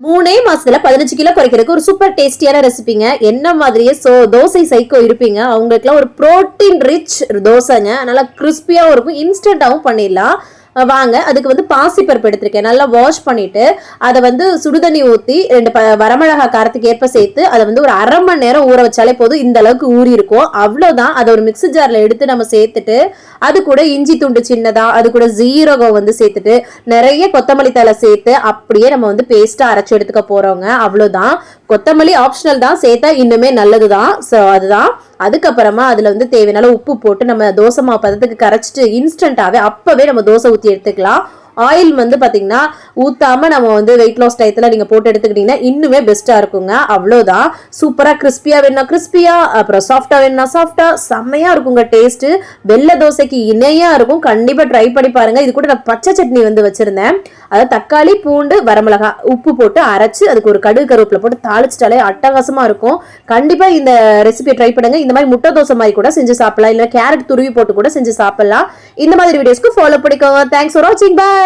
3 மாசத்துல 15 கிலோ குறைக்கிறதுக்கு ஒரு சூப்பர் டேஸ்டியான ரெசிபிங்க. என்ன மாதிரியே தோசை சைக்கோ இருப்பீங்க, அவங்களுக்குலாம் ஒரு புரோட்டீன் ரிச் தோசைங்க. நல்லா கிறிஸ்பியாவும் இருக்கும், இன்ஸ்டன்டாவும் பண்ணிடலாம். வாங்க, அதுக்கு வந்து பாசிப்பருப்பு எடுத்திருக்கேன். நல்லா வாஷ் பண்ணிட்டு அதை வந்து சுடுதண்ணி ஊற்றி 2 வரமிளகா காரத்துக்கு ஏற்ப சேர்த்து அதை வந்து ஒரு 1/2 மணி நேரம் ஊற வச்சாலே போதும். இந்த அளவுக்கு ஊறி இருக்கும். அவ்வளோதான். அதை ஒரு மிக்ஸி ஜாரில் எடுத்து நம்ம சேர்த்துட்டு அது கூட இஞ்சி துண்டு சின்னதா, அது கூட ஜீரகம் வந்து சேர்த்துட்டு நிறைய கொத்தமல்லி தழை சேர்த்து அப்படியே நம்ம வந்து பேஸ்டா அரைச்சு எடுத்துக்க போறோங்க. அவ்வளவுதான். கொத்தமல்லி ஆப்ஷனல் தான், சேர்த்தா இன்னுமே நல்லதுதான். ஸோ அதுதான். அதுக்கப்புறமா அதுல வந்து தேவையான உப்பு போட்டு நம்ம தோசை மாவு பதத்துக்கு கரைச்சிட்டு இன்ஸ்டன்டாவே அப்பவே நம்ம தோசை ஊற்றி எடுத்துக்கலாம். ஆயில் வந்து பாத்தீங்கன்னா ஊத்தாம நம்ம வந்து வெயிட் லாஸ் டயத்துல நீங்க போட்டு எடுத்துக்கிட்டீங்கன்னா இன்னுமே பெஸ்டா இருக்குங்க. அவ்வளவுதான். சூப்பரா கிறிஸ்பியா வேணும்னா கிறிஸ்பியா, அப்புறம் சாஃப்டா வேணும்னா சாஃப்டா, செம்மையா இருக்குங்க டேஸ்ட். வெள்ளை தோசைக்கு இணையா இருக்கும். கண்டிப்பா ட்ரை பண்ணி பாருங்க. இது கூட நான் பச்சை சட்னி வந்து வச்சிருந்தேன். அதாவது தக்காளி, பூண்டு, வரமிளகா, உப்பு போட்டு அரைச்சு அதுக்கு ஒரு கடுகு கருவேப்பிலை போட்டு தாளிச்சிட்டாலே அட்டகாசமா இருக்கும். கண்டிப்பா இந்த ரெசிபியை ட்ரை பண்ணுங்க. இந்த மாதிரி முட்டை தோசை மாதிரி கூட செஞ்சு சாப்பிடலாம், இல்ல கேரட் துருவி போட்டு கூட செஞ்சு சாப்பிடலாம். இந்த மாதிரி வீடியோஸ்க்கு ஃபாலோ பண்ணிக்கோங்க. தேங்க்ஸ் ஃபார் வாட்சிங். பை.